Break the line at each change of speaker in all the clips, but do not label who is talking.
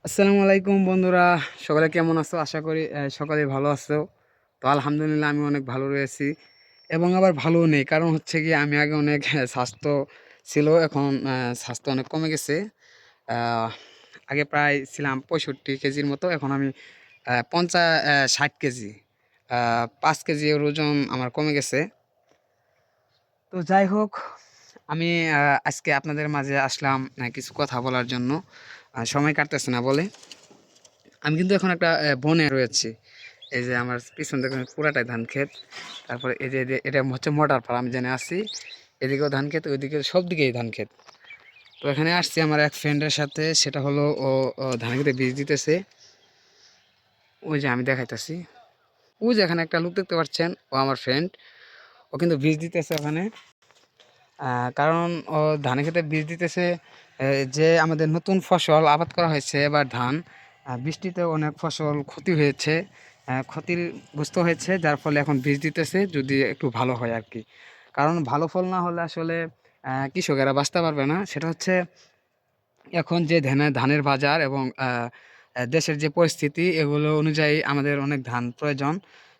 আসসালামু আলাইকুম বন্ধুরা, সকলে কেমন আছো? আশা করি সকলে ভালো আছো। তো আলহামদুলিল্লাহ আমি অনেক ভালো রয়েছি এবং আবার ভালোও নেই। কারণ হচ্ছে কি আমি আগে অনেক স্বাস্থ্য ছিল, এখন স্বাস্থ্য অনেক কমে গেছে। আহ, আগে প্রায় ছিলাম 65 কেজির মতো, এখন আমি 60 কেজি, 5 কেজি ওজন আমার কমে গেছে। তো যাই হোক, আমি আজকে আপনাদের মাঝে আসলাম কিছু কথা বলার জন্য। সময় কাটতেছে না বলে আমি কিন্তু এখন একটা বনে রয়েছি। এই যে আমার পিছন দেখুন পুরাটাই ধান ক্ষেত। তারপরে এই যে এটা হচ্ছে মোটার পাড়, আমি জেনে আসছি। এদিকেও ধান ক্ষেত, ওইদিকে সব দিকেই ধান ক্ষেত। তো এখানে আসছি আমার এক ফ্রেন্ডের সাথে, সেটা হলো ও ধান খেতে বীজ দিতেছে। ওই যে আমি দেখাইতেছি, ওই যে এখানে একটা লোক দেখতে পাচ্ছেন, ও আমার ফ্রেন্ড। ও কিন্তু বীজ দিতেছে ওখানে। কারণ ও ধান খেতে বীজ দিতেছে। যে আমাদের নতুন ফসল আবাদ করা হয়েছে এবার ধান, বৃষ্টিতে অনেক ফসল ক্ষতি হয়েছে, ক্ষতিগ্রস্ত হয়েছে, যার ফলে এখন বীজ দিতেছে যদি একটু ভালো হয় আর কি। কারণ ভালো ফল না হলে আসলে কৃষকেরা বাঁচতে পারবে না। সেটা হচ্ছে এখন যে ধানের বাজার এবং দেশের যে পরিস্থিতি, এগুলো অনুযায়ী আমাদের অনেক ধান প্রয়োজন।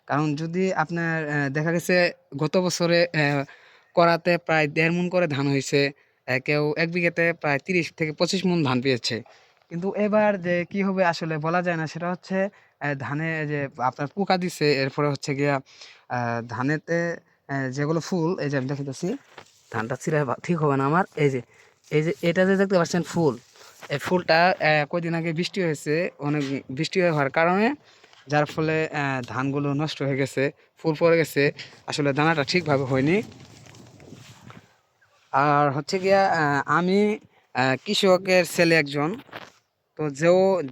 কারণ যদি আপনার দেখা গেছে গত বছরে করাতে প্রায় 1.5 মণ করে ধান হয়েছে, কেউ 1 বিঘাতে প্রায় 30 থেকে 25 মণ ধান পেয়েছে। কিন্তু এবার যে কি হবে আসলে বলা যায় না। সেটা হচ্ছে ধানে যে আপনার পোকা দিছে, এরপরে হচ্ছে গিয়া ধানেতে যেগুলো ফুল, এই যে আমি দেখাইতেছি, ধানটা ছিঁড়া ঠিক হবে না আমার। এই যে এটা যে দেখতে পাচ্ছেন ফুল, এই ফুলটা কয়দিন আগে বৃষ্টি হয়েছে, অনেক বৃষ্টি হওয়ার কারণে, যার ফলে ধানগুলো নষ্ট হয়ে গেছে, ফুল পড়ে গেছে, আসলে দানাটা ঠিকভাবে হয়নি। আর হচ্ছে গিয়া আমি কৃষকের ছেলে একজন। তো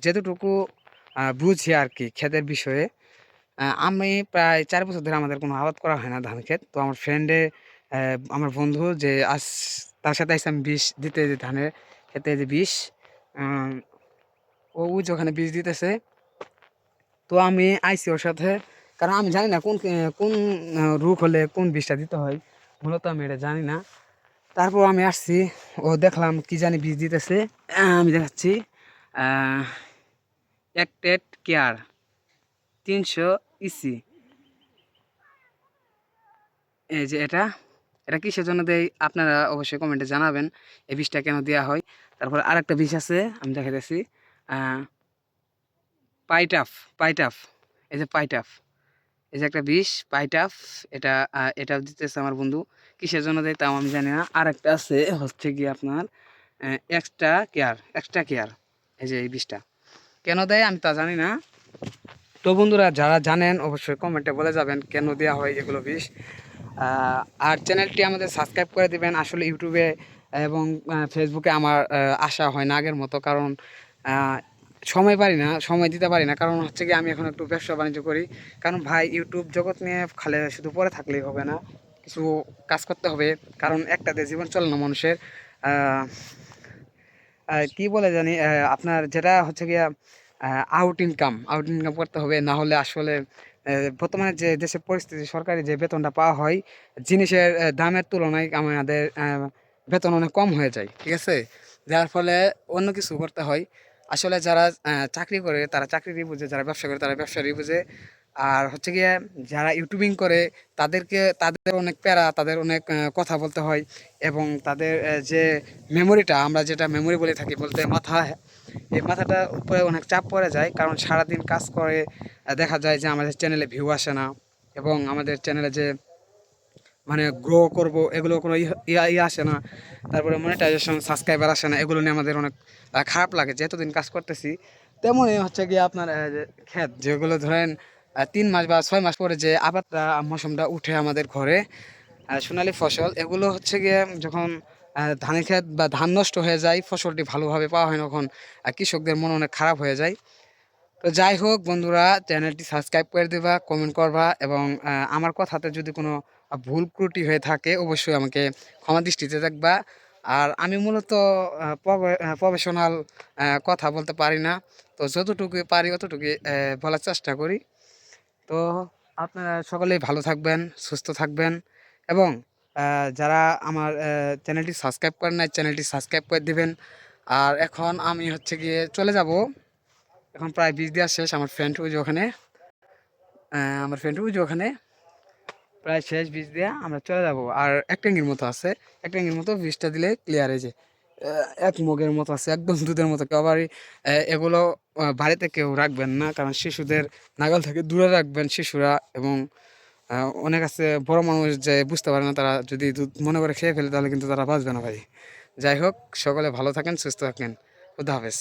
যেতটুকু বুঝি আর কি ক্ষেতের বিষয়ে, আমি প্রায় 4 বছর ধরে আমাদের কোনো আবাদ করা হয় না ধান ক্ষেত। তো আমার ফ্রেন্ডে, আমার বন্ধু যে আজ, তার সাথে আসছে আমি বিষ দিতে, যে ধানের ক্ষেতে যে বিষ, আহ, ও ওই যে ওখানে বিষ দিতেছে। তো আমি আইছি ওর সাথে, কারণ আমি জানি না কোন কোন রোগ হলে কোন বিষটা দিতে হয়, মূলত আমি এটা জানি না। তারপর আমি আসছি, ও দেখলাম কি জানি বীজ দিতেছে। আমি দেখাচ্ছি, অ্যাক্টেড কেয়ার 300 ইসি। এই যে এটা কিসের জন্য দেয় আপনারা অবশ্যই কমেন্টে জানাবেন, এই বীজটা কেন দেওয়া হয়। তারপর আরেকটা বীজ আছে, আমি দেখাইতেছি, পাইটাফ। পাইটাফ, এই যে পাইটাফ, এই যে একটা বিষ পাইটাফ। এটা দিতেছে আমার বন্ধু। কিসের জন্য দেয় তাও আমি জানি না। আর একটা আছে হচ্ছে কি আপনার এক্সট্রা কেয়ার, এই যে এই বিষটা কেন দেয় আমি তা জানি না। তো বন্ধুরা, যারা জানেন অবশ্যই কমেন্টে বলে যাবেন কেন দেওয়া হয় এগুলো বিষ। আর চ্যানেলটি আমাদের সাবস্ক্রাইব করে দিবেন। আসলে ইউটিউবে এবং ফেসবুকে আমার আসা হয় না আগের মতো, কারণ আহ, সময় দিতে পারি না। কারণ হচ্ছে কি আমি এখন একটু ব্যবসা বাণিজ্য করি। কারণ ভাই, ইউটিউব জগৎ নিয়ে খালে শুধু পড়ে থাকলেই হবে না, কিছু কাজ করতে হবে। কারণ একটাতে জীবন চলে না মানুষের। আহ, কি বলে জানি, আপনার যেটা হচ্ছে গিয়া আউট ইনকাম করতে হবে, না হলে আসলে বর্তমানে যে দেশের পরিস্থিতি, সরকারি যে বেতনটা পাওয়া হয় জিনিসের দামের তুলনায় আমাদের বেতন অনেক কম হয়ে যায়, ঠিক আছে। যার ফলে অন্য কিছু করতে হয়। আসলে যারা চাকরি করে তারা চাকরিরই বুঝে, যারা ব্যবসা করে তারা ব্যবসারই বুঝে। আর হচ্ছে গিয়ে যারা ইউটিউবিং করে তাদের অনেক প্যারা, তাদের অনেক কথা বলতে হয়। এবং তাদের যে মেমোরিটা, আমরা যেটা মেমোরি বলে থাকি বলতে, এই মাথাটার উপরে অনেক চাপ পড়ে যায়। কারণ সারাদিন কাজ করে দেখা যায় যে আমাদের চ্যানেলে ভিউ আসে না, এবং আমাদের চ্যানেলে যে মানে গ্রো করব এগুলো কোনো ইয়ে আসে না। তারপরে মনিটাইজেশন, সাবস্ক্রাইবার আসে না, এগুলো নিয়ে আমাদের অনেক খারাপ লাগে যে এতদিন কাজ করতেছি। তেমনই হচ্ছে গিয়ে আপনার যে ক্ষেত, যেগুলো ধরেন 3 মাস বা 6 মাস পরে যে আবারটা মৌসুমটা উঠে আমাদের ঘরে, সোনালি ফসল, এগুলো হচ্ছে গিয়ে যখন ধানের ক্ষেত বা ধান নষ্ট হয়ে যায়, ফসলটি ভালোভাবে পাওয়া হয় না, তখন কৃষকদের মন অনেক খারাপ হয়ে যায়। তো যাই হোক বন্ধুরা, চ্যানেলটি সাবস্ক্রাইব করে দেবা, কমেন্ট করবা, এবং আমার কথাতে যদি কোনো ভুল ত্রুটি হয়ে থাকে অবশ্যই আমাকে ক্ষমা দৃষ্টিতে দেখবা। আর আমি মূলত প্রফেশনাল কথা বলতে পারি না। তো যতটুকু পারি অতটুকু বলার চেষ্টা করি। তো আপনারা সকলেই ভালো থাকবেন, সুস্থ থাকবেন, এবং যারা আমার চ্যানেলটি সাবস্ক্রাইব করেন নাই, চ্যানেলটি সাবস্ক্রাইব করে দিবেন। আর এখন আমি হচ্ছে গিয়ে চলে যাব এখন প্রায় বীজ দেওয়া শেষ। আমার ফ্রেন্ড ওই যে ওখানে, প্রায় শেষ বীজ দেওয়া, আমরা চলে যাব। আর এক ট্যাঙ্কির মতো আছে, এক ট্যাঙ্কির মতো বীজটা দিলে ক্লিয়ার হয়ে যায়। এক মগের মতো আছে, একদম দুধের মতো। কেউ আবার এগুলো বাড়িতে কেউ রাখবেন না, কারণ শিশুদের নাগাল থেকে দূরে রাখবেন শিশুরা। এবং অনেক আছে বড় মানুষ যে বুঝতে পারে না, তারা যদি দুধ মনে করে খেয়ে ফেলে তাহলে কিন্তু তারা বাঁচবে না ভাই। যাই হোক, সকলে ভালো থাকেন, সুস্থ থাকেন। খুদা হাফেজ।